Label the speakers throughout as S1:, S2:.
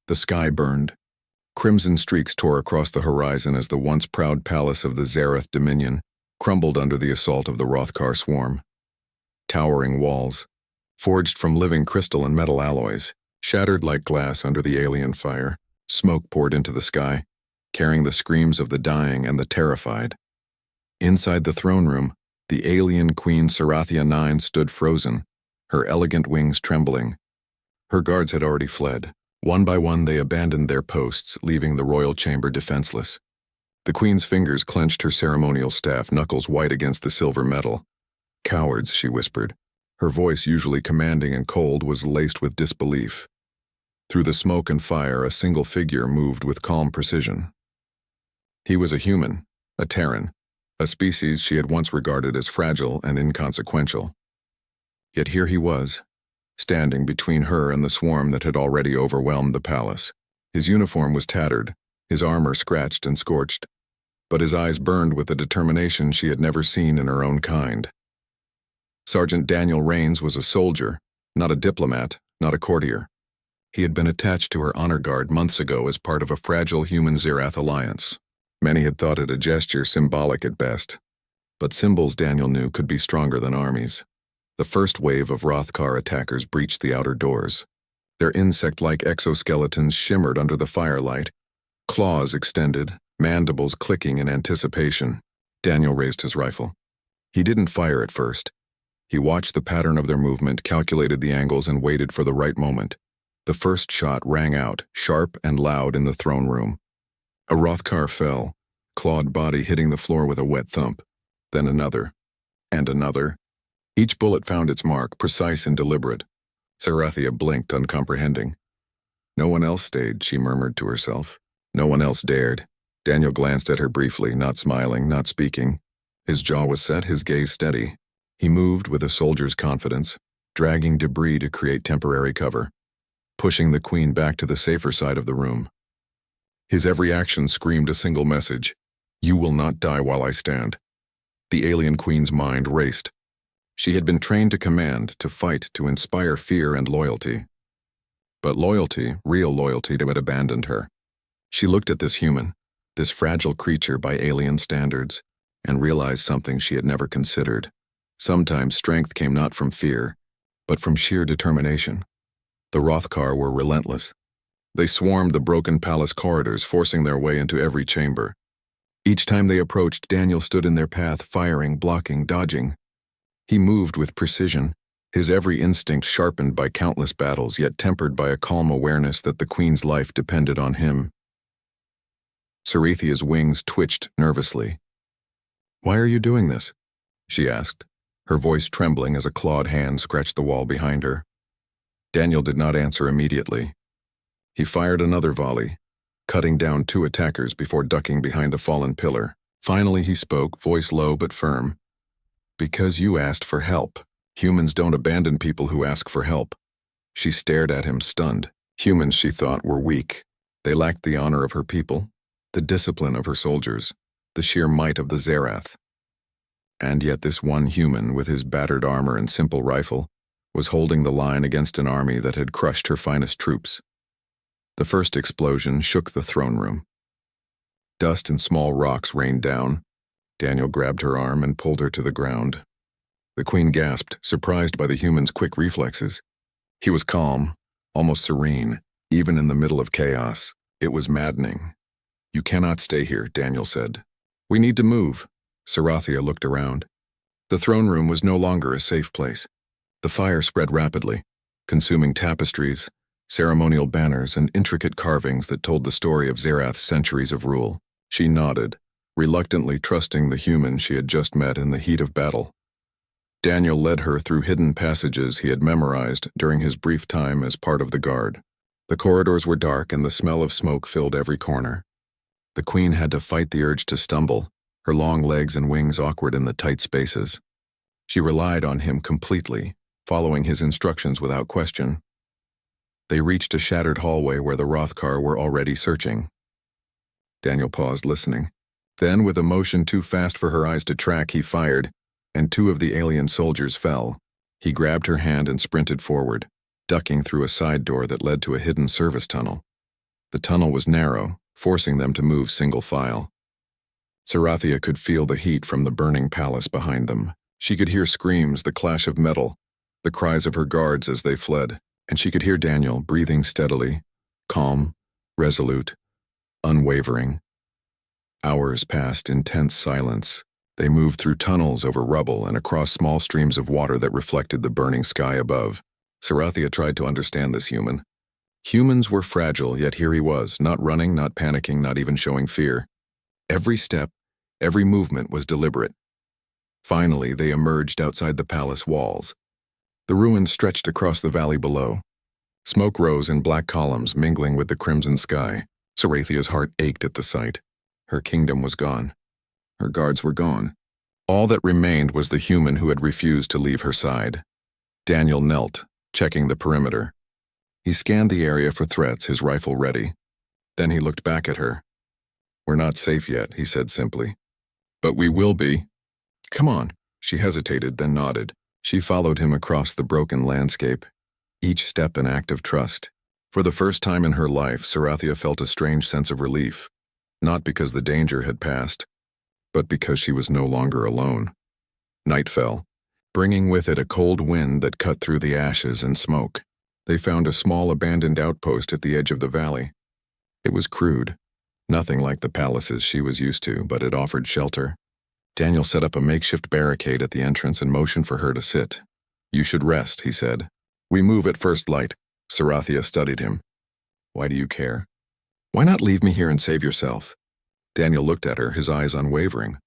S1: The sky burned. Crimson streaks tore across the horizon as the once proud palace of the Zerath Dominion crumbled under the assault of the Rothkar swarm. Towering walls, forged from living crystal and metal alloys, shattered like glass under the alien fire. Smoke poured into the sky, carrying the screams of the dying and the terrified. Inside the throne room, the alien Queen Serathia IX stood frozen, her elegant wings trembling. Her guards had already fled. One by one they abandoned their posts, leaving the royal chamber defenseless. The queen's fingers clenched her ceremonial staff, knuckles white against the silver metal. "Cowards," she whispered. Her voice, usually commanding and cold, was laced with disbelief. Through the smoke and fire, a single figure moved with calm precision. He was a human, a Terran, a species she had once regarded as fragile and inconsequential. Yet here he was, standing between her and the swarm that had already overwhelmed the palace. His uniform was tattered, his armor scratched and scorched, but his eyes burned with a determination she had never seen in her own kind. Sergeant Daniel Rains was a soldier, not a diplomat, not a courtier. He had been attached to her honor guard months ago as part of a fragile human Zerath alliance. Many had thought it a gesture symbolic at best, but symbols, Daniel knew, could be stronger than armies. The first wave of Rothkar attackers breached the outer doors. Their insect-like exoskeletons shimmered under the firelight, claws extended, mandibles clicking in anticipation. Daniel raised his rifle. He didn't fire at first. He watched the pattern of their movement, calculated the angles, and waited for the right moment. The first shot rang out, sharp and loud, in the throne room. A Rothkar fell, clawed body hitting the floor with a wet thump. Then another, and another. Each bullet found its mark, precise and deliberate. Serathia blinked, uncomprehending. No one else stayed, she murmured to herself. No one else dared. Daniel glanced at her briefly, not smiling, not speaking. His jaw was set, his gaze steady. He moved with a soldier's confidence, dragging debris to create temporary cover, pushing the queen back to the safer side of the room. His every action screamed a single message: "You will not die while I stand." The alien queen's mind raced. She had been trained to command, to fight, to inspire fear and loyalty. But loyalty, real loyalty, had abandoned her. She looked at this human, this fragile creature by alien standards, and realized something she had never considered. Sometimes strength came not from fear, but from sheer determination. The Rothkar were relentless. They swarmed the broken palace corridors, forcing their way into every chamber. Each time they approached, Daniel stood in their path, firing, blocking, dodging. He moved with precision, his every instinct sharpened by countless battles, yet tempered by a calm awareness that the queen's life depended on him. Serathia's wings twitched nervously. "Why are you doing this?" she asked, her voice trembling as a clawed hand scratched the wall behind her. Daniel did not answer immediately. He fired another volley, cutting down 2 attackers before ducking behind a fallen pillar. Finally he spoke, voice low but firm. "Because you asked for help. Humans don't abandon people who ask for help." She stared at him, stunned. Humans, she thought, were weak. They lacked the honor of her people, the discipline of her soldiers, the sheer might of the Zerath. And yet this one human, with his battered armor and simple rifle, was holding the line against an army that had crushed her finest troops. The first explosion shook the throne room. Dust and small rocks rained down. Daniel grabbed her arm and pulled her to the ground. The queen gasped, surprised by the human's quick reflexes. He was calm, almost serene, even in the middle of chaos. It was maddening. "You cannot stay here," Daniel said. "We need to move." Serathia looked around. The throne room was no longer a safe place. The fire spread rapidly, consuming tapestries, ceremonial banners, and intricate carvings that told the story of Zerath's centuries of rule. She nodded, reluctantly trusting the human she had just met in the heat of battle. Daniel led her through hidden passages he had memorized during his brief time as part of the guard. The corridors were dark and the smell of smoke filled every corner. The queen had to fight the urge to stumble, her long legs and wings awkward in the tight spaces. She relied on him completely, following his instructions without question. They reached a shattered hallway where the Rothkar were already searching. Daniel paused, listening. Then, with a motion too fast for her eyes to track, he fired, and 2 of the alien soldiers fell. He grabbed her hand and sprinted forward, ducking through a side door that led to a hidden service tunnel. The tunnel was narrow, forcing them to move single file. Sarathia could feel the heat from the burning palace behind them. She could hear screams, the clash of metal, the cries of her guards as they fled, and she could hear Daniel breathing steadily, calm, resolute, unwavering. Hours passed in tense silence. They moved through tunnels over rubble and across small streams of water that reflected the burning sky above. Sarathia tried to understand this human. Humans were fragile, yet here he was, not running, not panicking, not even showing fear. Every step, every movement was deliberate. Finally, they emerged outside the palace walls. The ruins stretched across the valley below. Smoke rose in black columns, mingling with the crimson sky. Sarathia's heart ached at the sight. Her kingdom was gone. Her guards were gone. All that remained was the human who had refused to leave her side. Daniel knelt, checking the perimeter. He scanned the area for threats, his rifle ready. Then he looked back at her. "We're not safe yet," he said simply. "But we will be. Come on." She hesitated, then nodded. She followed him across the broken landscape, each step an act of trust. For the first time in her life, Sarathia felt a strange sense of relief, not because the danger had passed, but because she was no longer alone. Night fell, bringing with it a cold wind that cut through the ashes and smoke. They found a small abandoned outpost at the edge of the valley. It was crude, nothing like the palaces she was used to, but it offered shelter. Daniel set up a makeshift barricade at the entrance and motioned for her to sit. "You should rest," he said. "We move at first light." Sarathia studied him. "Why do you care? Why not leave me here and save yourself?" Daniel looked at her, his eyes unwavering.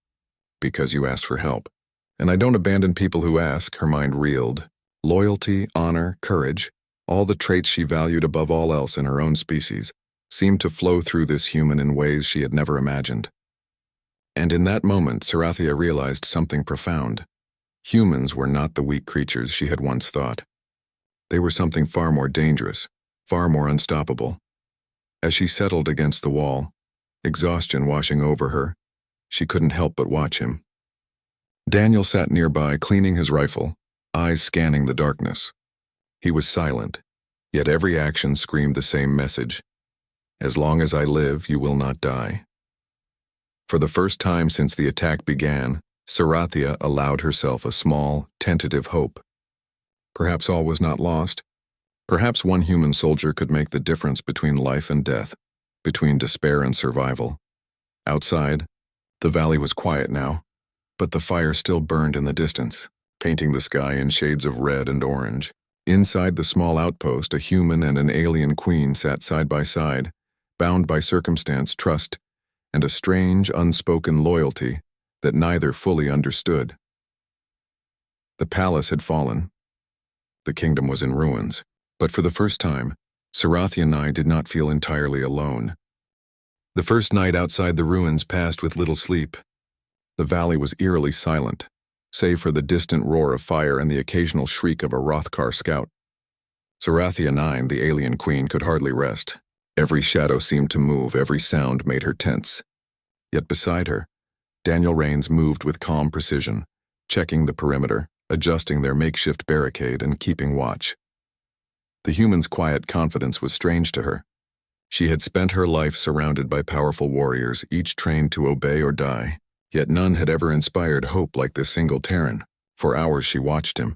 S1: "Because you asked for help. And I don't abandon people who ask," her mind reeled. Loyalty, honor, courage, all the traits she valued above all else in her own species, seemed to flow through this human in ways she had never imagined. And in that moment, Sarathia realized something profound. Humans were not the weak creatures she had once thought. They were something far more dangerous, far more unstoppable. As she settled against the wall, exhaustion washing over her, she couldn't help but watch him. Daniel sat nearby, cleaning his rifle, eyes scanning the darkness. He was silent, yet every action screamed the same message. "As long as I live, you will not die." For the first time since the attack began, Sarathia allowed herself a small, tentative hope. Perhaps all was not lost. Perhaps one human soldier could make the difference between life and death, between despair and survival. Outside, the valley was quiet now, but the fire still burned in the distance, painting the sky in shades of red and orange. Inside the small outpost, a human and an alien queen sat side by side, bound by circumstance, trust, and a strange, unspoken loyalty that neither fully understood. The palace had fallen. The kingdom was in ruins, but for the first time, Sarathia and I did not feel entirely alone. The first night outside the ruins passed with little sleep. The valley was eerily silent, save for the distant roar of fire and the occasional shriek of a Rothkar scout. Sarathia 9, the alien queen, could hardly rest. Every shadow seemed to move, every sound made her tense. Yet beside her, Daniel Rains moved with calm precision, checking the perimeter, adjusting their makeshift barricade, and keeping watch. The human's quiet confidence was strange to her. She had spent her life surrounded by powerful warriors, each trained to obey or die, yet none had ever inspired hope like this single Terran. For hours she watched him,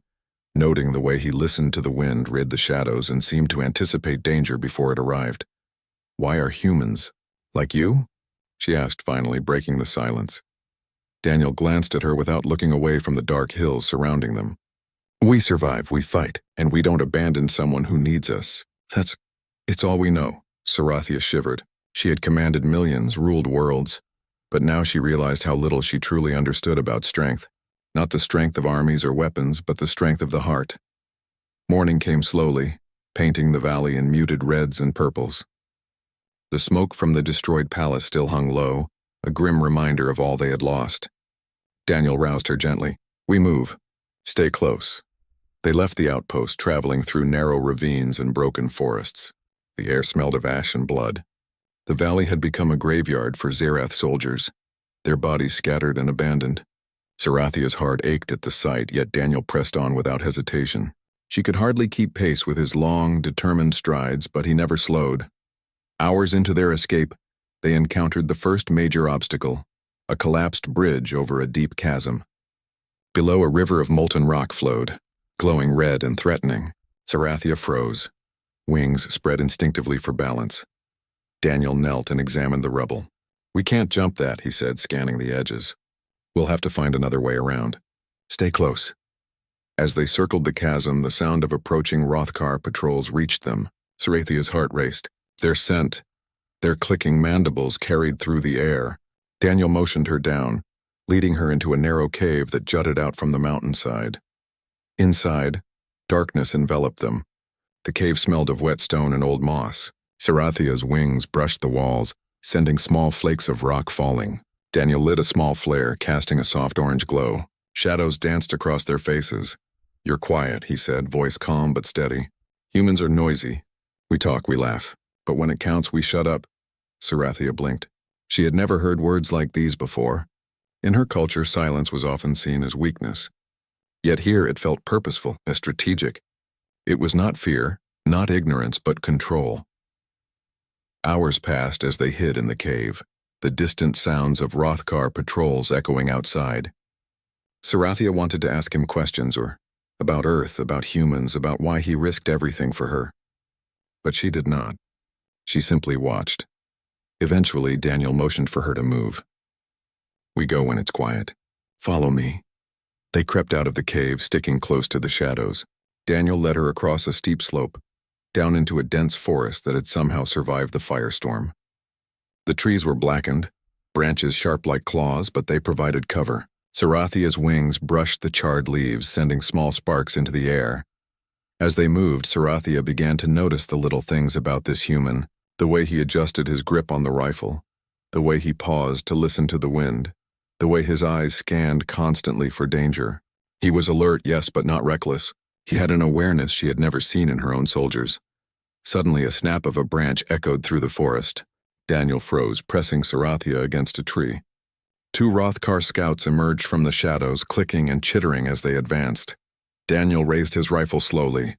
S1: noting the way he listened to the wind, rid the shadows, and seemed to anticipate danger before it arrived. "Why are humans like you?" she asked finally, breaking the silence. Daniel glanced at her without looking away from the dark hills surrounding them. "We survive, we fight, and we don't abandon someone who needs us. It's all we know." Sarathia shivered. She had commanded millions, ruled worlds, but now she realized how little she truly understood about strength. Not the strength of armies or weapons, but the strength of the heart. Morning came slowly, painting the valley in muted reds and purples. The smoke from the destroyed palace still hung low, a grim reminder of all they had lost. Daniel roused her gently. "We move. Stay close." They left the outpost, traveling through narrow ravines and broken forests. The air smelled of ash and blood. The valley had become a graveyard for Zerath soldiers, their bodies scattered and abandoned. Sarathia's heart ached at the sight, yet Daniel pressed on without hesitation. She could hardly keep pace with his long, determined strides, but he never slowed. Hours into their escape, they encountered the first major obstacle, a collapsed bridge over a deep chasm. Below, a river of molten rock flowed, glowing red and threatening. Sarathia froze, wings spread instinctively for balance. Daniel knelt and examined the rubble. "We can't jump that," he said, scanning the edges. "We'll have to find another way around. Stay close." As they circled the chasm, the sound of approaching Rothkar patrols reached them. Sarathia's heart raced. Their scent, their clicking mandibles carried through the air. Daniel motioned her down, leading her into a narrow cave that jutted out from the mountainside. Inside, darkness enveloped them. The cave smelled of wet stone and old moss. Sarathia's wings brushed the walls, sending small flakes of rock falling. Daniel lit a small flare, casting a soft orange glow. Shadows danced across their faces. "You're quiet," he said, voice calm but steady. "Humans are noisy. We talk, we laugh. But when it counts, we shut up." Sarathia blinked. She had never heard words like these before. In her culture, silence was often seen as weakness. Yet here it felt purposeful, as strategic. It was not fear, not ignorance, but control. Hours passed as they hid in the cave, the distant sounds of Rothkar patrols echoing outside. Sarathia wanted to ask him questions, or about Earth, about humans, about why he risked everything for her. But she did not. She simply watched. Eventually, Daniel motioned for her to move. "We go when it's quiet. Follow me." They crept out of the cave, sticking close to the shadows. Daniel led her across a steep slope, down into a dense forest that had somehow survived the firestorm. The trees were blackened, branches sharp like claws, but they provided cover. Sarathia's wings brushed the charred leaves, sending small sparks into the air. As they moved, Sarathia began to notice the little things about this human, the way he adjusted his grip on the rifle, the way he paused to listen to the wind, the way his eyes scanned constantly for danger. He was alert, yes, but not reckless. He had an awareness she had never seen in her own soldiers. Suddenly, a snap of a branch echoed through the forest. Daniel froze, pressing Sarathia against a tree. Two Rothkar scouts emerged from the shadows, clicking and chittering as they advanced. Daniel raised his rifle slowly,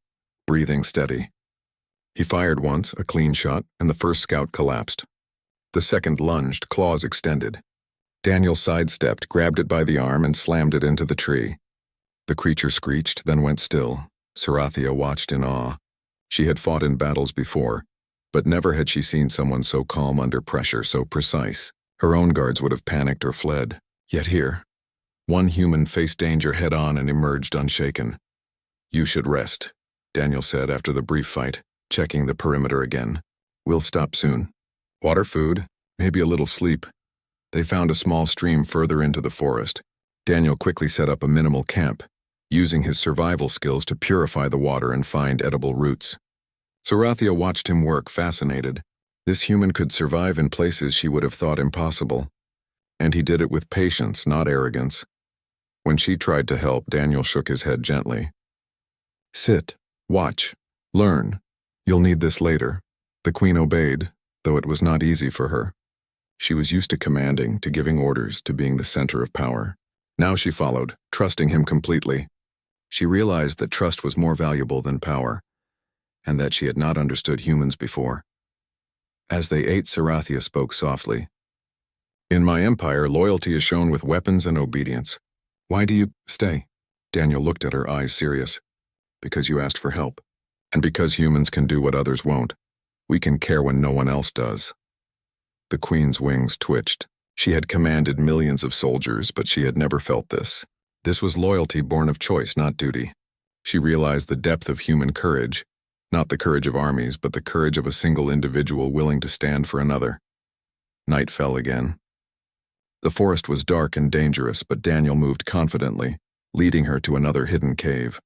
S1: breathing steady. He fired once, a clean shot, and the first scout collapsed. The second lunged, claws extended. Daniel sidestepped, grabbed it by the arm, and slammed it into the tree. The creature screeched, then went still. Sarathia watched in awe. She had fought in battles before, but never had she seen someone so calm under pressure, so precise. Her own guards would have panicked or fled. Yet here, one human faced danger head-on and emerged unshaken. "You should rest," Daniel said after the brief fight, checking the perimeter again. "We'll stop soon. Water, food, maybe a little sleep." They found a small stream further into the forest. Daniel quickly set up a minimal camp, using his survival skills to purify the water and find edible roots. Sarathia watched him work, fascinated. This human could survive in places she would have thought impossible. And he did it with patience, not arrogance. When she tried to help, Daniel shook his head gently. "Sit, watch, learn. You'll need this later." The queen obeyed, though it was not easy for her. She was used to commanding, to giving orders, to being the center of power. Now she followed, trusting him completely. She realized that trust was more valuable than power, and that she had not understood humans before. As they ate, Sarathia spoke softly. "In my empire, loyalty is shown with weapons and obedience. Why do you stay?" Daniel looked at her, eyes serious. "Because you asked for help, and because humans can do what others won't. We can care when no one else does." The queen's wings twitched. She had commanded millions of soldiers, but she had never felt this. This was loyalty born of choice, not duty. She realized the depth of human courage, not the courage of armies, but the courage of a single individual willing to stand for another. Night fell again. The forest was dark and dangerous, but Daniel moved confidently, leading her to another hidden cave.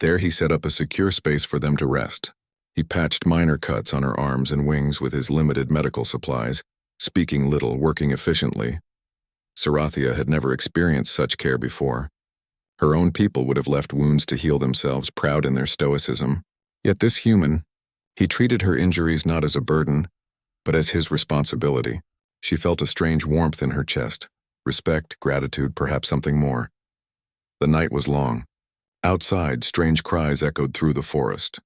S1: There he set up a secure space for them to rest. He patched minor cuts on her arms and wings with his limited medical supplies, speaking little, working efficiently. Sarathia had never experienced such care before. Her own people would have left wounds to heal themselves, proud in their stoicism. Yet this human, he treated her injuries not as a burden, but as his responsibility. She felt a strange warmth in her chest, respect, gratitude, perhaps something more. The night was long. Outside, strange cries echoed through the forest.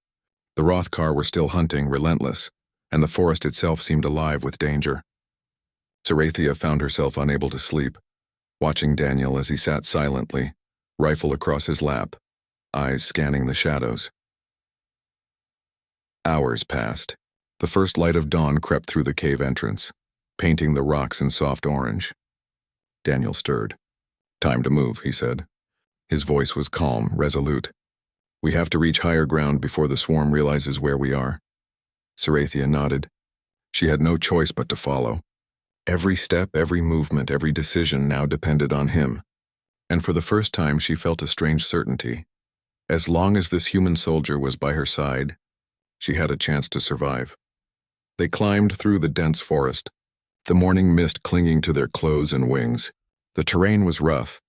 S1: The Rothkar were still hunting, relentless, and the forest itself seemed alive with danger. Sarathia found herself unable to sleep, watching Daniel as he sat silently, rifle across his lap, eyes scanning the shadows. Hours passed. The first light of dawn crept through the cave entrance, painting the rocks in soft orange. Daniel stirred. "Time to move," he said. His voice was calm, resolute. "We have to reach higher ground before the swarm realizes where we are." Sarathia nodded. She had no choice but to follow. Every step, every movement, every decision now depended on him. And for the first time she felt a strange certainty. As long as this human soldier was by her side, she had a chance to survive. They climbed through the dense forest, the morning mist clinging to their clothes and wings. The terrain was rough,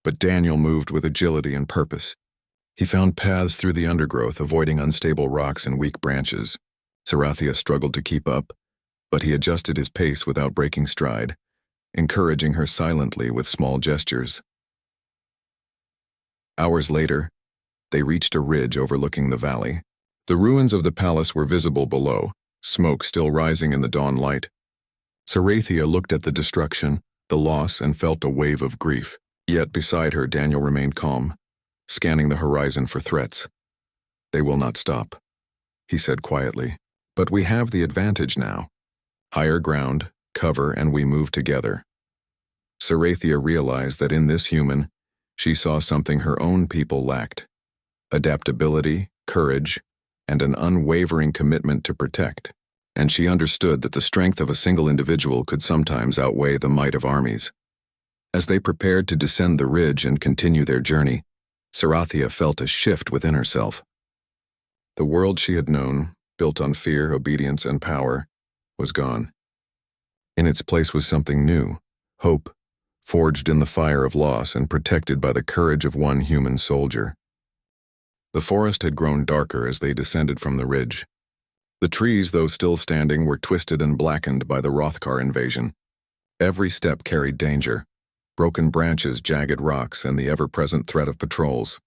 S1: but Daniel moved with agility and purpose. He found paths through the undergrowth, avoiding unstable rocks and weak branches. Sarathia struggled to keep up, but he adjusted his pace without breaking stride, encouraging her silently with small gestures. Hours later, they reached a ridge overlooking the valley. The ruins of the palace were visible below, smoke still rising in the dawn light. Sarathia looked at the destruction, the loss, and felt a wave of grief. Yet beside her, Daniel remained calm, scanning the horizon for threats. "They will not stop," he said quietly. "But we have the advantage now. Higher ground, cover, and we move together." Sarathia realized that in this human, she saw something her own people lacked: adaptability, courage, and an unwavering commitment to protect. And she understood that the strength of a single individual could sometimes outweigh the might of armies. As they prepared to descend the ridge and continue their journey, Sarathia felt a shift within herself. The world she had known, built on fear, obedience, and power, was gone. In its place was something new: hope, forged in the fire of loss and protected by the courage of one human soldier. The forest had grown darker as they descended from the ridge. The trees, though still standing, were twisted and blackened by the Rothkar invasion. Every step carried danger: broken branches, jagged rocks, and the ever-present threat of patrols.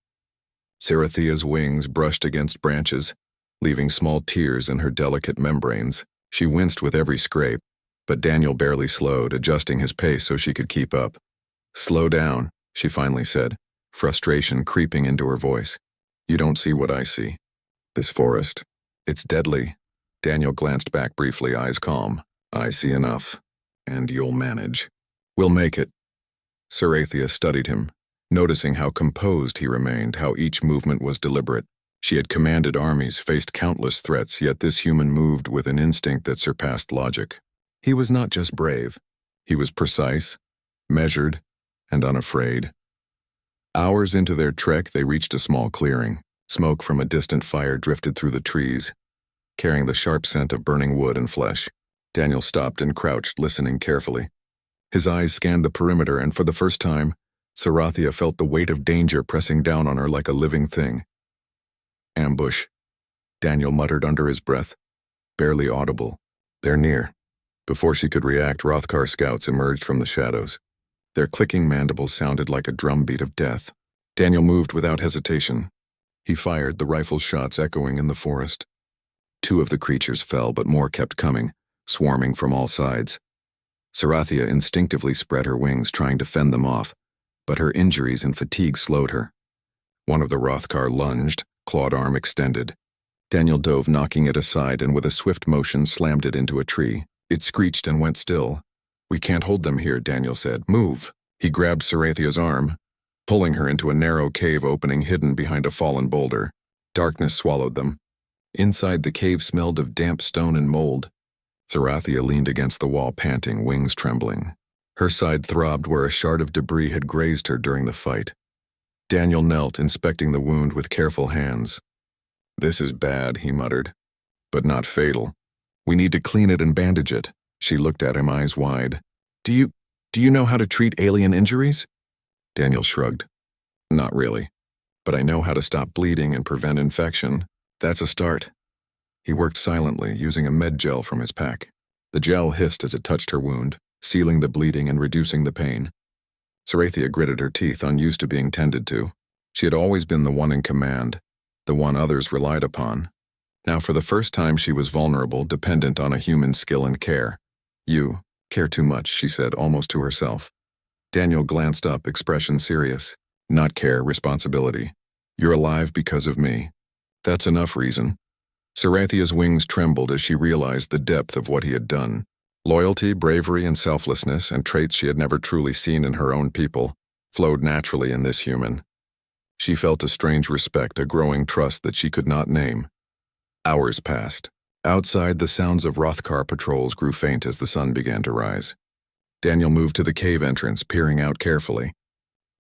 S1: Sarathia's wings brushed against branches, leaving small tears in her delicate membranes. She winced with every scrape, but Daniel barely slowed, adjusting his pace so she could keep up. "Slow down," she finally said, frustration creeping into her voice. "You don't see what I see. This forest, it's deadly." Daniel glanced back briefly, eyes calm. "I see enough, and you'll manage. We'll make it." Sarathia studied him, noticing how composed he remained, how each movement was deliberate. She had commanded armies, faced countless threats, yet this human moved with an instinct that surpassed logic. He was not just brave. He was precise, measured, and unafraid. Hours into their trek, they reached a small clearing. Smoke from a distant fire drifted through the trees, carrying the sharp scent of burning wood and flesh. Daniel stopped and crouched, listening carefully. His eyes scanned the perimeter, and for the first time, Sarathia felt the weight of danger pressing down on her like a living thing. "Ambush," Daniel muttered under his breath, barely audible. "They're near." Before she could react, Rothkar scouts emerged from the shadows. Their clicking mandibles sounded like a drumbeat of death. Daniel moved without hesitation. He fired, the rifle's shots echoing in the forest. 2 of the creatures fell, but more kept coming, swarming from all sides. Sarathia instinctively spread her wings, trying to fend them off, but her injuries and fatigue slowed her. One of the Rothkar lunged, clawed arm extended. Daniel dove, knocking it aside, and with a swift motion slammed it into a tree. It screeched and went still. "We can't hold them here," Daniel said. "Move." He grabbed Sarathia's arm, pulling her into a narrow cave opening hidden behind a fallen boulder. Darkness swallowed them. Inside, the cave smelled of damp stone and mold. Sarathia leaned against the wall, panting, wings trembling. Her side throbbed where a shard of debris had grazed her during the fight. Daniel knelt, inspecting the wound with careful hands. "This is bad," he muttered, "but not fatal. We need to clean it and bandage it." She looked at him, eyes wide. Do you know how to treat alien injuries?" Daniel shrugged. "Not really, but I know how to stop bleeding and prevent infection. That's a start." He worked silently, using a med gel from his pack. The gel hissed as it touched her wound, sealing the bleeding and reducing the pain. Sarathia gritted her teeth, unused to being tended to. She had always been the one in command, the one others relied upon. Now for the first time she was vulnerable, dependent on a human's skill and care. "You care too much," she said, almost to herself. Daniel glanced up, expression serious. "Not care, responsibility. You're alive because of me. That's enough reason." Sarathia's wings trembled as she realized the depth of what he had done. Loyalty, bravery, and selflessness, and traits she had never truly seen in her own people, flowed naturally in this human. She felt a strange respect, a growing trust that she could not name. Hours passed. Outside, the sounds of Rothkar patrols grew faint as the sun began to rise. Daniel moved to the cave entrance, peering out carefully.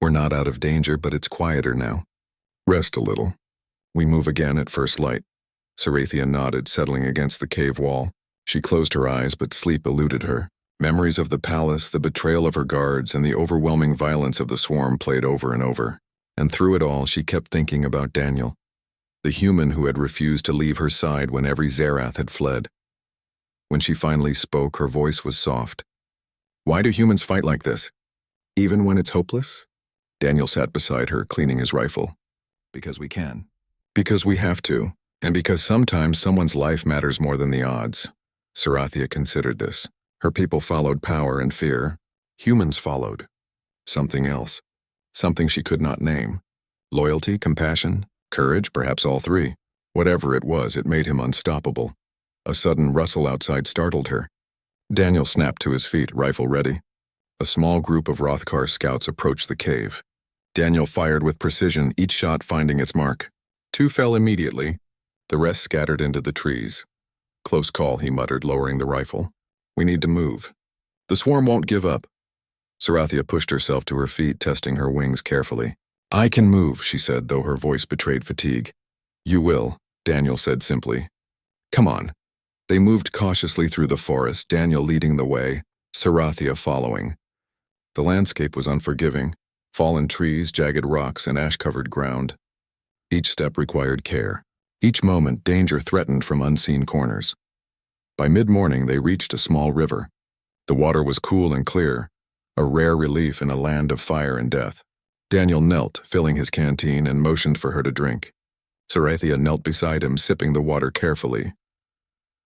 S1: "We're not out of danger, but it's quieter now. Rest a little. We move again at first light." Sarathia nodded, settling against the cave wall. She closed her eyes, but sleep eluded her. Memories of the palace, the betrayal of her guards, and the overwhelming violence of the swarm played over and over. And through it all, she kept thinking about Daniel, the human who had refused to leave her side when every Zerath had fled. When she finally spoke, her voice was soft. "Why do humans fight like this? Even when it's hopeless?" Daniel sat beside her, cleaning his rifle. "Because we can. Because we have to. And because sometimes someone's life matters more than the odds." Sarathia considered this. Her people followed power and fear. Humans followed something else. Something she could not name. Loyalty, compassion, courage, perhaps all three. Whatever it was, it made him unstoppable. A sudden rustle outside startled her. Daniel snapped to his feet, rifle ready. A small group of Rothkar scouts approached the cave. Daniel fired with precision, each shot finding its mark. 2 fell immediately. The rest scattered into the trees. "Close call," he muttered, lowering the rifle. "We need to move. The swarm won't give up." Sarathia pushed herself to her feet, testing her wings carefully. "I can move," she said, though her voice betrayed fatigue. "You will," Daniel said simply. "Come on." They moved cautiously through the forest, Daniel leading the way, Sarathia following. The landscape was unforgiving. Fallen trees, jagged rocks, and ash-covered ground. Each step required care. Each moment, danger threatened from unseen corners. By mid-morning, they reached a small river. The water was cool and clear, a rare relief in a land of fire and death. Daniel knelt, filling his canteen, and motioned for her to drink. Sarathia knelt beside him, sipping the water carefully.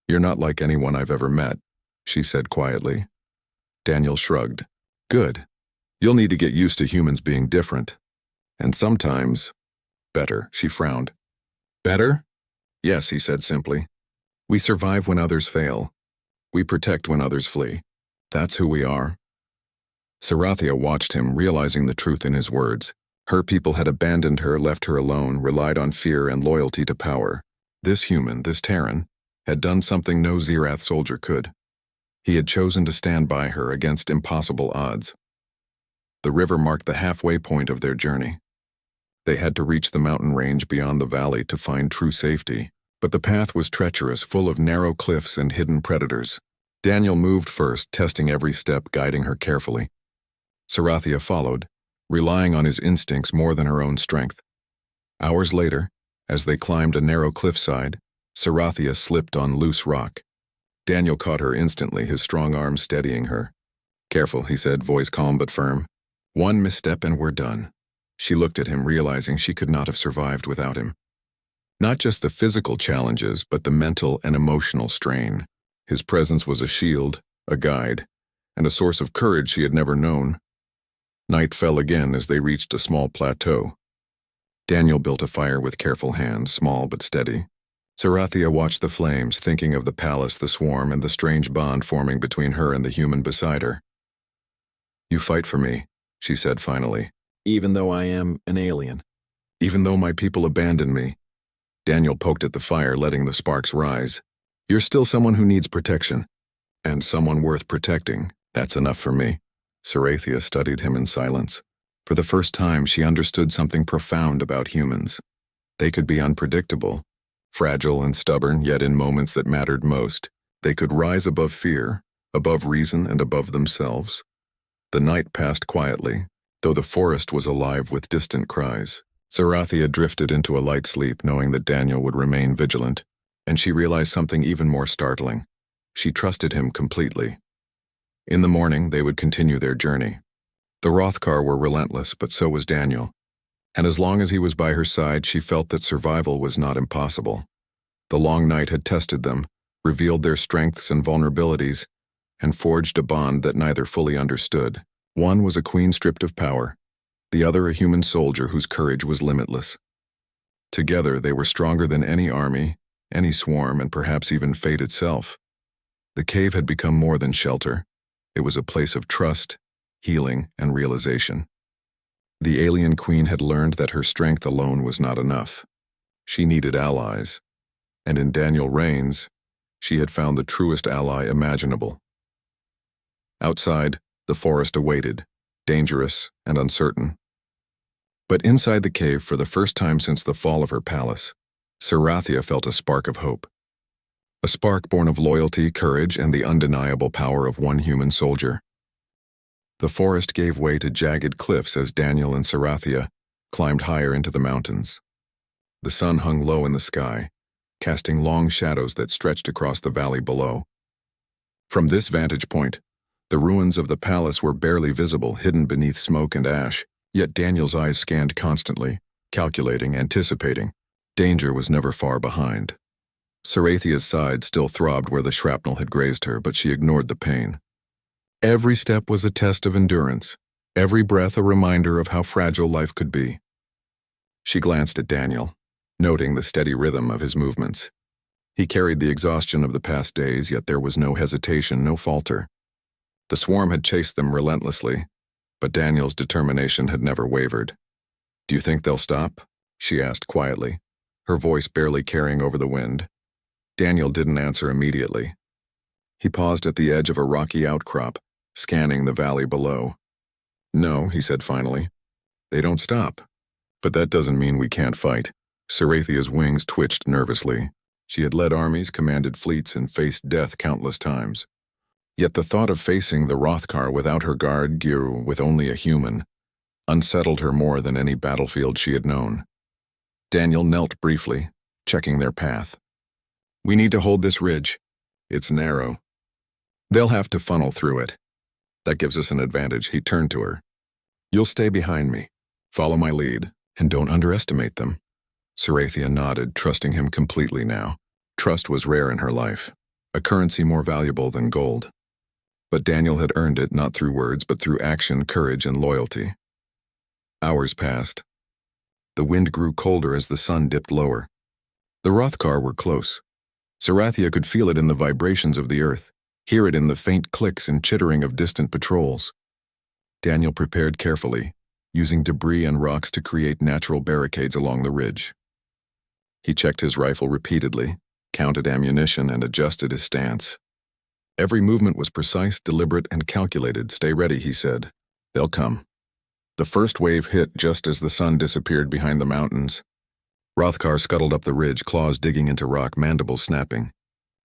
S1: "You're not like anyone I've ever met," she said quietly. Daniel shrugged. "Good. You'll need to get used to humans being different. And sometimes, better," she frowned. "Better?" "Yes," he said simply. "We survive when others fail. We protect when others flee. That's who we are." Sarathia watched him, realizing the truth in his words. Her people had abandoned her, left her alone, relied on fear and loyalty to power. This human, this Terran, had done something no Zerath soldier could. He had chosen to stand by her against impossible odds. The river marked the halfway point of their journey. They had to reach the mountain range beyond the valley to find true safety, but the path was treacherous, full of narrow cliffs and hidden predators. Daniel moved first, testing every step, guiding her carefully. Sarathia followed, relying on his instincts more than her own strength. Hours later, as they climbed a narrow cliffside, Sarathia slipped on loose rock. Daniel caught her instantly, his strong arms steadying her. "Careful," he said, voice calm but firm. "One misstep and we're done." She looked at him, realizing she could not have survived without him. Not just the physical challenges, but the mental and emotional strain. His presence was a shield, a guide, and a source of courage she had never known. Night fell again as they reached a small plateau. Daniel built a fire with careful hands, small but steady. Sarathia watched the flames, thinking of the palace, the swarm, and the strange bond forming between her and the human beside her. "You fight for me," she said finally, "even though I am an alien. Even though my people abandoned me." Daniel poked at the fire, letting the sparks rise. "You're still someone who needs protection. And someone worth protecting. That's enough for me." Sarathia studied him in silence. For the first time, she understood something profound about humans. They could be unpredictable, fragile and stubborn, yet in moments that mattered most, they could rise above fear, above reason, and above themselves. The night passed quietly, though the forest was alive with distant cries. Sarathia drifted into a light sleep, knowing that Daniel would remain vigilant, and she realized something even more startling. She trusted him completely. In the morning, they would continue their journey. The Rothkar were relentless, but so was Daniel. And as long as he was by her side, she felt that survival was not impossible. The long night had tested them, revealed their strengths and vulnerabilities, and forged a bond that neither fully understood. One was a queen stripped of power, the other a human soldier whose courage was limitless. Together they were stronger than any army, any swarm, and perhaps even fate itself. The cave had become more than shelter. It was a place of trust, healing, and realization. The alien queen had learned that her strength alone was not enough. She needed allies, and in Daniel Rains, she had found the truest ally imaginable. Outside, the forest awaited, dangerous and uncertain. But inside the cave, for the first time since the fall of her palace, Sarathia felt a spark of hope. A spark born of loyalty, courage, and the undeniable power of one human soldier. The forest gave way to jagged cliffs as Daniel and Sarathia climbed higher into the mountains. The sun hung low in the sky, casting long shadows that stretched across the valley below. From this vantage point, the ruins of the palace were barely visible, hidden beneath smoke and ash, yet Daniel's eyes scanned constantly, calculating, anticipating. Danger was never far behind. Sarathia's side still throbbed where the shrapnel had grazed her, but she ignored the pain. Every step was a test of endurance, every breath a reminder of how fragile life could be. She glanced at Daniel, noting the steady rhythm of his movements. He carried the exhaustion of the past days, yet there was no hesitation, no falter. The swarm had chased them relentlessly, but Daniel's determination had never wavered. "Do you think they'll stop?" she asked quietly, her voice barely carrying over the wind. Daniel didn't answer immediately. He paused at the edge of a rocky outcrop, scanning the valley below. "No," he said finally. "They don't stop. But that doesn't mean we can't fight." Sarathia's wings twitched nervously. She had led armies, commanded fleets, and faced death countless times. Yet the thought of facing the Rothkar without her guard gear, with only a human, unsettled her more than any battlefield she had known. Daniel knelt briefly, checking their path. "We need to hold this ridge. It's narrow. They'll have to funnel through it. That gives us an advantage." He turned to her. "You'll stay behind me. Follow my lead, and don't underestimate them." Sarathia nodded, trusting him completely now. Trust was rare in her life, a currency more valuable than gold. But Daniel had earned it not through words, but through action, courage, and loyalty. Hours passed. The wind grew colder as the sun dipped lower. The Rothkar were close. Sarathia could feel it in the vibrations of the earth, hear it in the faint clicks and chittering of distant patrols. Daniel prepared carefully, using debris and rocks to create natural barricades along the ridge. He checked his rifle repeatedly, counted ammunition, and adjusted his stance. Every movement was precise, deliberate, and calculated. "Stay ready," he said. "They'll come." The first wave hit just as the sun disappeared behind the mountains. Rothkar scuttled up the ridge, claws digging into rock, mandibles snapping.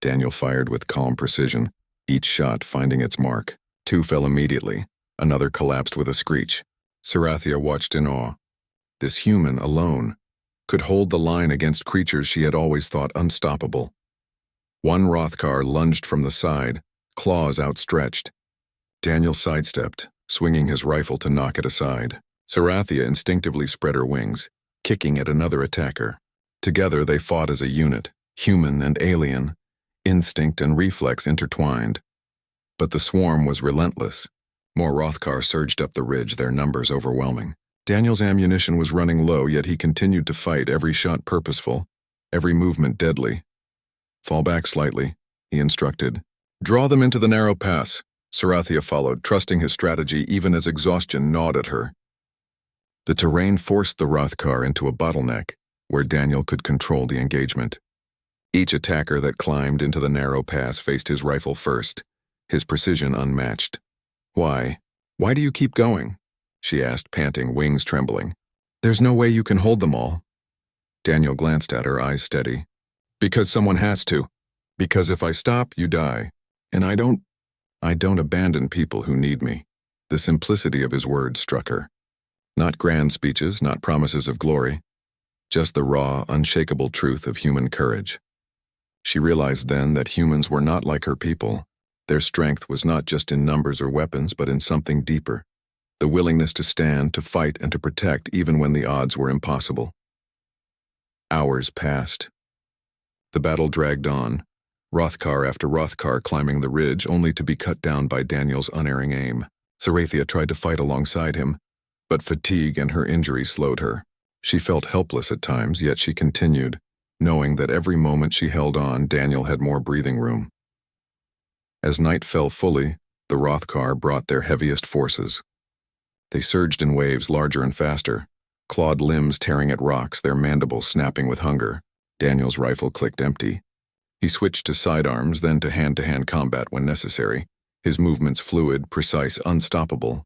S1: Daniel fired with calm precision, each shot finding its mark. 2 fell immediately. Another collapsed with a screech. Sarathia watched in awe. This human, alone, could hold the line against creatures she had always thought unstoppable. One Rothkar lunged from the side, claws outstretched. Daniel sidestepped, swinging his rifle to knock it aside. Sarathia instinctively spread her wings, kicking at another attacker. Together they fought as a unit, human and alien, instinct and reflex intertwined. But the swarm was relentless. More Rothkar surged up the ridge, their numbers overwhelming. Daniel's ammunition was running low, yet he continued to fight, every shot purposeful, every movement deadly. "Fall back slightly," he instructed. "Draw them into the narrow pass." Sarathia followed, trusting his strategy even as exhaustion gnawed at her. The terrain forced the Rothkar into a bottleneck, where Daniel could control the engagement. Each attacker that climbed into the narrow pass faced his rifle first, his precision unmatched. "Why? Why do you keep going?" she asked, panting, wings trembling. "There's no way you can hold them all." Daniel glanced at her, eyes steady. "Because someone has to. Because if I stop, you die. And I don't abandon people who need me." The simplicity of his words struck her. Not grand speeches, not promises of glory, just the raw, unshakable truth of human courage. She realized then that humans were not like her people. Their strength was not just in numbers or weapons, but in something deeper. The willingness to stand, to fight, and to protect even when the odds were impossible. Hours passed. The battle dragged on, Rothkar after Rothkar climbing the ridge only to be cut down by Daniel's unerring aim. Sarathia tried to fight alongside him, but fatigue and her injury slowed her. She felt helpless at times, yet she continued, knowing that every moment she held on, Daniel had more breathing room. As night fell fully, the Rothkar brought their heaviest forces. They surged in waves larger and faster, clawed limbs tearing at rocks, their mandibles snapping with hunger. Daniel's rifle clicked empty. He switched to sidearms, then to hand-to-hand combat when necessary, his movements fluid, precise, unstoppable.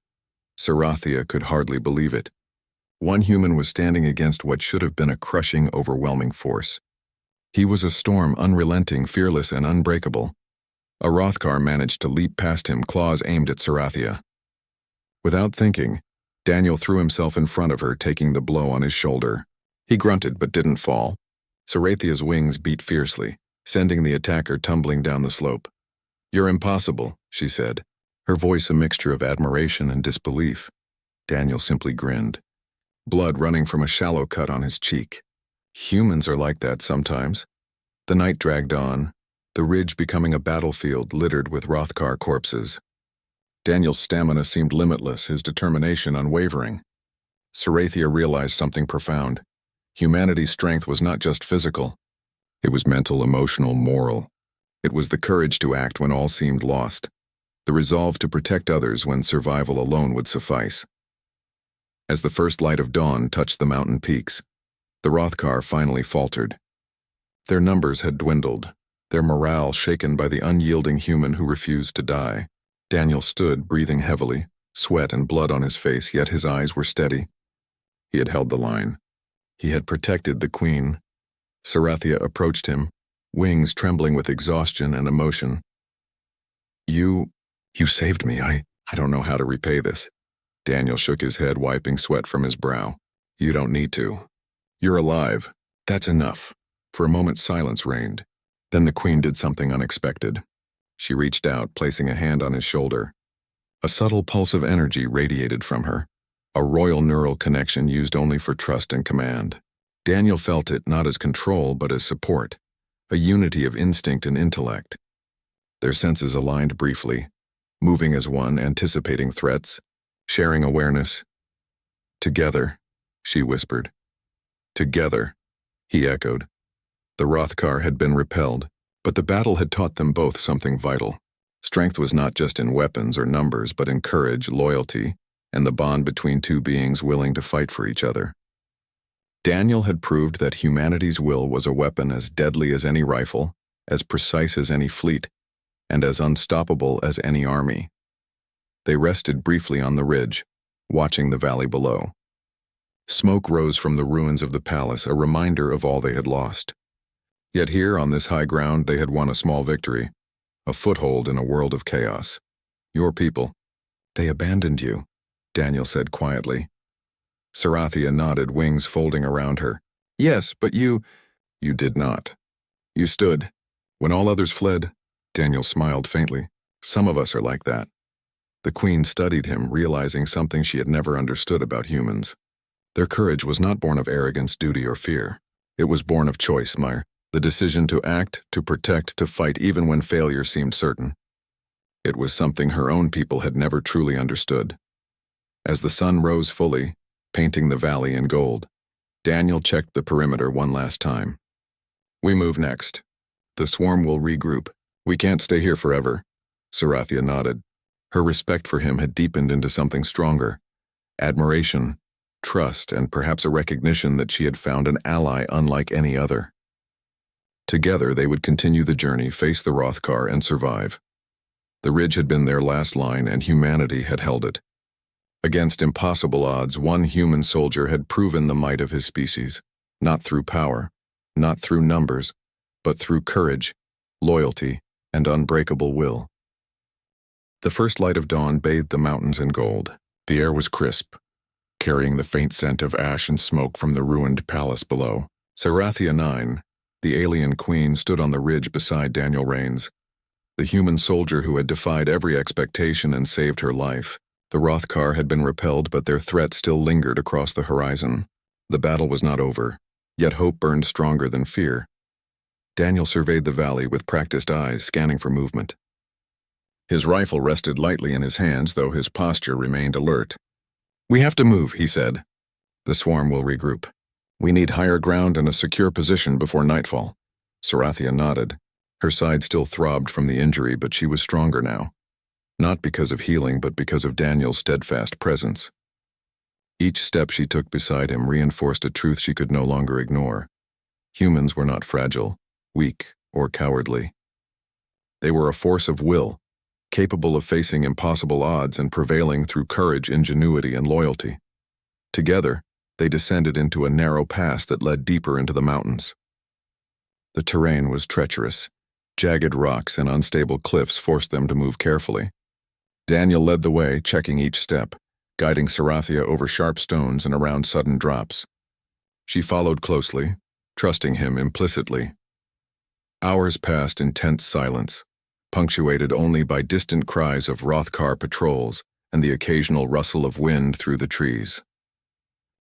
S1: Sarathia could hardly believe it. One human was standing against what should have been a crushing, overwhelming force. He was a storm, unrelenting, fearless, and unbreakable. A Rothkar managed to leap past him, claws aimed at Sarathia. Without thinking, Daniel threw himself in front of her, taking the blow on his shoulder. He grunted but didn't fall. Sarathia's wings beat fiercely, sending the attacker tumbling down the slope. "You're impossible," she said, her voice a mixture of admiration and disbelief. Daniel simply grinned, blood running from a shallow cut on his cheek. Humans are like that sometimes. The night dragged on, the ridge becoming a battlefield littered with Rothkar corpses. Daniel's stamina seemed limitless, his determination unwavering. Sarathia realized something profound. Humanity's strength was not just physical. It was mental, emotional, moral. It was the courage to act when all seemed lost, the resolve to protect others when survival alone would suffice. As the first light of dawn touched the mountain peaks, the Rothkar finally faltered. Their numbers had dwindled, their morale shaken by the unyielding human who refused to die. Daniel stood, breathing heavily, sweat and blood on his face, yet his eyes were steady. He had held the line. He had protected the queen. Sarathia approached him, wings trembling with exhaustion and emotion. You saved me. I don't know how to repay this." Daniel shook his head, wiping sweat from his brow. "You don't need to. You're alive. That's enough." For a moment silence reigned. Then the queen did something unexpected. She reached out, placing a hand on his shoulder. A subtle pulse of energy radiated from her, a royal neural connection used only for trust and command. Daniel felt it not as control but as support, a unity of instinct and intellect. Their senses aligned briefly, moving as one, anticipating threats, sharing awareness. "Together," she whispered. "Together," he echoed. The Rothkar had been repelled, but the battle had taught them both something vital. Strength was not just in weapons or numbers, but in courage, loyalty, and the bond between two beings willing to fight for each other. Daniel had proved that humanity's will was a weapon as deadly as any rifle, as precise as any fleet, and as unstoppable as any army. They rested briefly on the ridge, watching the valley below. Smoke rose from the ruins of the palace, a reminder of all they had lost. Yet here, on this high ground, they had won a small victory, a foothold in a world of chaos. "Your people. They abandoned you," Daniel said quietly. Sarathia nodded, wings folding around her. "Yes, but you did not. You stood. When all others fled," Daniel smiled faintly. "Some of us are like that." The queen studied him, realizing something she had never understood about humans. Their courage was not born of arrogance, duty, or fear. It was born of choice, the decision to act, to protect, to fight even when failure seemed certain. It was something her own people had never truly understood. As the sun rose fully, painting the valley in gold, Daniel checked the perimeter one last time. "We move next. The swarm will regroup. We can't stay here forever." Sarathia nodded. Her respect for him had deepened into something stronger. Admiration, trust, and perhaps a recognition that she had found an ally unlike any other. Together they would continue the journey, face the Rothkar, and survive. The ridge had been their last line, and humanity had held it. Against impossible odds, one human soldier had proven the might of his species, not through power, not through numbers, but through courage, loyalty, and unbreakable will. The first light of dawn bathed the mountains in gold. The air was crisp, carrying the faint scent of ash and smoke from the ruined palace below. Sarathia 9, the alien queen, stood on the ridge beside Daniel Rains, the human soldier who had defied every expectation and saved her life. The Rothkar had been repelled, but their threat still lingered across the horizon. The battle was not over, yet hope burned stronger than fear. Daniel surveyed the valley with practiced eyes, scanning for movement. His rifle rested lightly in his hands, though his posture remained alert. "We have to move," he said. "The swarm will regroup. We need higher ground and a secure position before nightfall." Sarathia nodded. Her side still throbbed from the injury, but she was stronger now. Not because of healing, but because of Daniel's steadfast presence. Each step she took beside him reinforced a truth she could no longer ignore. Humans were not fragile, weak, or cowardly. They were a force of will, capable of facing impossible odds and prevailing through courage, ingenuity, and loyalty. Together, they descended into a narrow pass that led deeper into the mountains. The terrain was treacherous. Jagged rocks and unstable cliffs forced them to move carefully. Daniel led the way, checking each step, guiding Sarathia over sharp stones and around sudden drops. She followed closely, trusting him implicitly. Hours passed in tense silence, punctuated only by distant cries of Rothkar patrols and the occasional rustle of wind through the trees.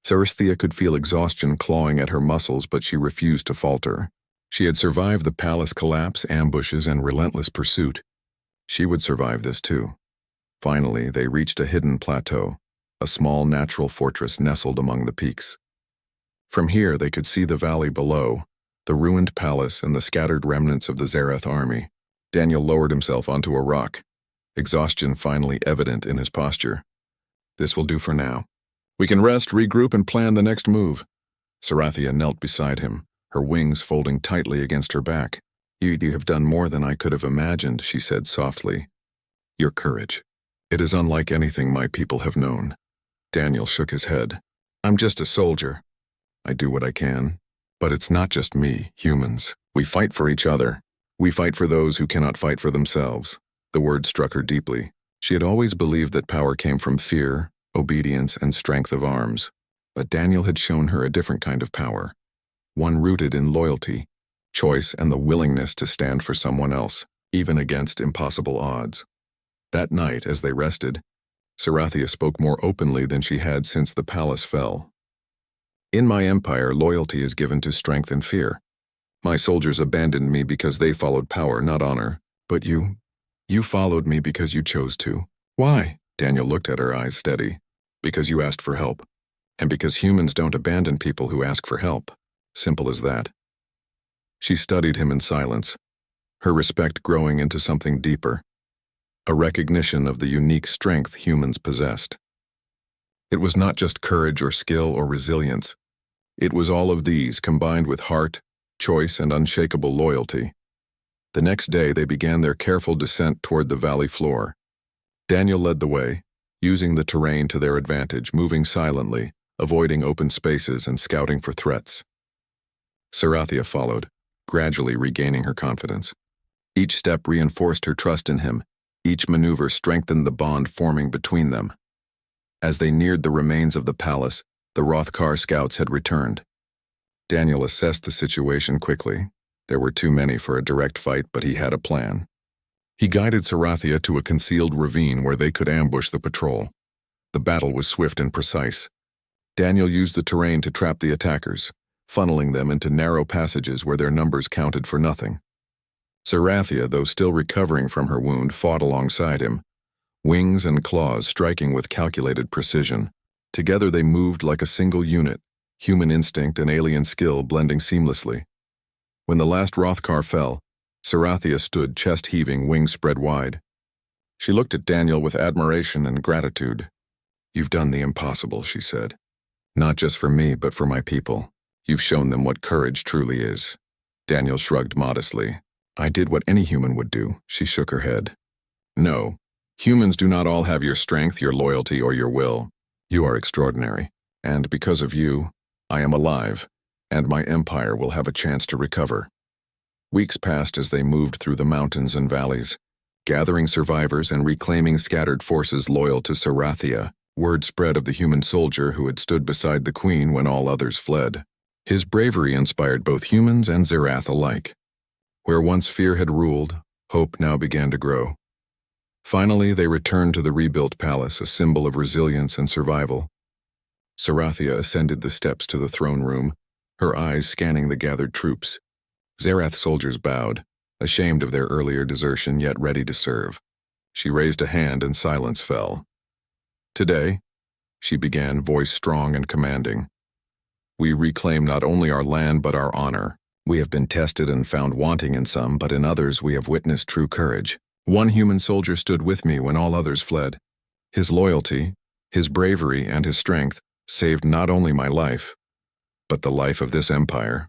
S1: Sarathia could feel exhaustion clawing at her muscles, but she refused to falter. She had survived the palace collapse, ambushes, and relentless pursuit. She would survive this too. Finally, they reached a hidden plateau, a small natural fortress nestled among the peaks. From here, they could see the valley below, the ruined palace and the scattered remnants of the Zarath army. Daniel lowered himself onto a rock, exhaustion finally evident in his posture. "This will do for now. We can rest, regroup, and plan the next move." Sarathia knelt beside him, her wings folding tightly against her back. You have done more than I could have imagined," she said softly. "Your courage. It is unlike anything my people have known." Daniel shook his head. "I'm just a soldier. I do what I can. But it's not just me, humans. We fight for each other. We fight for those who cannot fight for themselves." The word struck her deeply. She had always believed that power came from fear, obedience, and strength of arms. But Daniel had shown her a different kind of power, one rooted in loyalty, choice, and the willingness to stand for someone else, even against impossible odds. That night, as they rested, Sarathia spoke more openly than she had since the palace fell. "In my empire, loyalty is given to strength and fear. My soldiers abandoned me because they followed power, not honor. But you followed me because you chose to. Why?" Daniel looked at her, eyes steady. "Because you asked for help. And because humans don't abandon people who ask for help. Simple as that." She studied him in silence, her respect growing into something deeper, a recognition of the unique strength humans possessed. It was not just courage or skill or resilience. It was all of these combined with heart, choice, and unshakable loyalty. The next day they began their careful descent toward the valley floor. Daniel led the way, using the terrain to their advantage, moving silently, avoiding open spaces and scouting for threats. Sarathia followed, gradually regaining her confidence. Each step reinforced her trust in him. Each maneuver strengthened the bond forming between them. As they neared the remains of the palace, the Rothkar scouts had returned. Daniel assessed the situation quickly. There were too many for a direct fight, but he had a plan. He guided Sarathia to a concealed ravine where they could ambush the patrol. The battle was swift and precise. Daniel used the terrain to trap the attackers, funneling them into narrow passages where their numbers counted for nothing. Sarathia, though still recovering from her wound, fought alongside him, wings and claws striking with calculated precision. Together they moved like a single unit, human instinct and alien skill blending seamlessly. When the last Rothkar fell, Sarathia stood chest-heaving, wings spread wide. She looked at Daniel with admiration and gratitude. "You've done the impossible," she said. "Not just for me, but for my people. You've shown them what courage truly is." Daniel shrugged modestly. "I did what any human would do." She shook her head. "No, humans do not all have your strength, your loyalty, or your will. You are extraordinary, and because of you, I am alive, and my empire will have a chance to recover." Weeks passed as they moved through the mountains and valleys, gathering survivors and reclaiming scattered forces loyal to Sarathia. Word spread of the human soldier who had stood beside the queen when all others fled. His bravery inspired both humans and Zarath alike. Where once fear had ruled, hope now began to grow. Finally, they returned to the rebuilt palace, a symbol of resilience and survival. Sarathia ascended the steps to the throne room, her eyes scanning the gathered troops. Zerath soldiers bowed, ashamed of their earlier desertion yet ready to serve. She raised a hand and silence fell. "Today," she began, voice strong and commanding, "we reclaim not only our land but our honor. We have been tested and found wanting in some, but in others we have witnessed true courage. One human soldier stood with me when all others fled. His loyalty, his bravery, and his strength saved not only my life, but the life of this empire."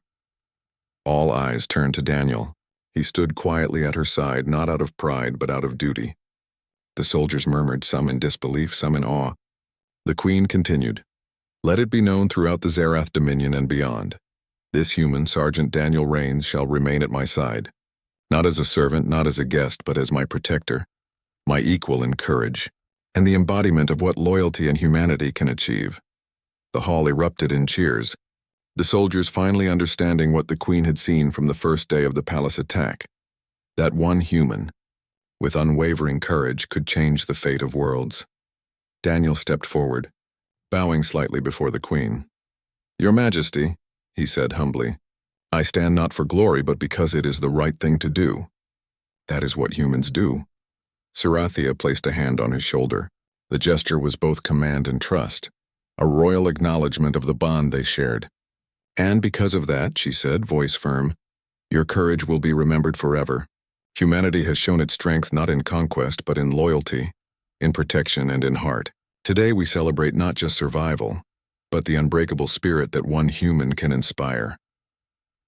S1: All eyes turned to Daniel. He stood quietly at her side, not out of pride, but out of duty. The soldiers murmured, some in disbelief, some in awe. The Queen continued, "Let it be known throughout the Zerath Dominion and beyond. This human, Sergeant Daniel Rains, shall remain at my side. Not as a servant, not as a guest, but as my protector, my equal in courage, and the embodiment of what loyalty and humanity can achieve." The hall erupted in cheers, the soldiers finally understanding what the Queen had seen from the first day of the palace attack. That one human, with unwavering courage, could change the fate of worlds. Daniel stepped forward, bowing slightly before the Queen. "Your Majesty," he said humbly, "I stand not for glory, but because it is the right thing to do." "That is what humans do." Serathia placed a hand on his shoulder. The gesture was both command and trust, a royal acknowledgement of the bond they shared. "And because of that," she said, voice firm, "your courage will be remembered forever. Humanity has shown its strength not in conquest, but in loyalty, in protection, and in heart. Today we celebrate not just survival, but the unbreakable spirit that one human can inspire."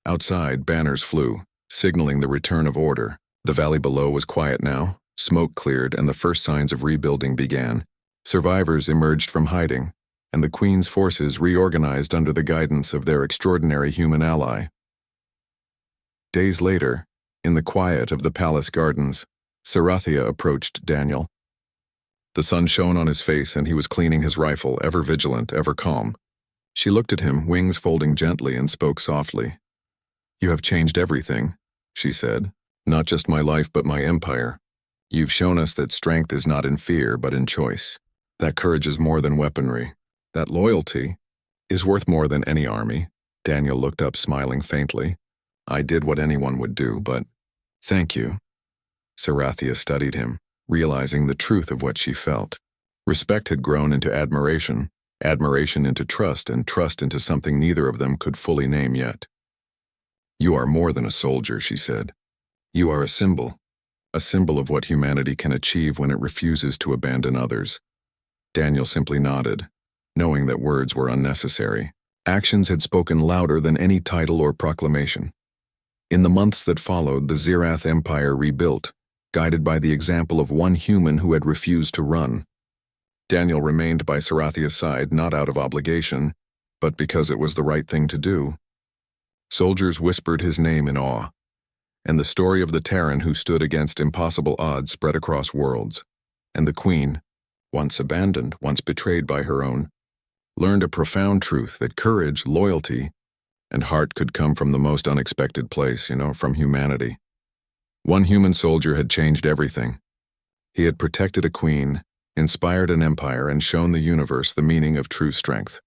S1: Outside, banners flew, signaling the return of order. The valley below was quiet now, smoke cleared, and the first signs of rebuilding began. Survivors emerged from hiding, and the Queen's forces reorganized under the guidance of their extraordinary human ally. Days later, in the quiet of the palace gardens, Serathia approached Daniel. The sun shone on his face and he was cleaning his rifle, ever vigilant, ever calm. She looked at him, wings folding gently, and spoke softly. "You have changed everything," she said. "Not just my life, but my empire. You've shown us that strength is not in fear, but in choice. That courage is more than weaponry. That loyalty is worth more than any army." Daniel looked up, smiling faintly. "I did what anyone would do, but thank you." Serathia studied him, realizing the truth of what she felt. Respect had grown into admiration, admiration into trust, and trust into something neither of them could fully name yet. "You are more than a soldier," she said. "You are a symbol of what humanity can achieve when it refuses to abandon others." Daniel simply nodded, knowing that words were unnecessary. Actions had spoken louder than any title or proclamation. In the months that followed, the Zerath Empire rebuilt, guided by the example of one human who had refused to run. Daniel remained by Serathia's side not out of obligation, but because it was the right thing to do. Soldiers whispered his name in awe, and the story of the Terran who stood against impossible odds spread across worlds, and the Queen, once abandoned, once betrayed by her own, learned a profound truth that courage, loyalty, and heart could come from the most unexpected place, from humanity. One human soldier had changed everything. He had protected a queen, inspired an empire, and shown the universe the meaning of true strength.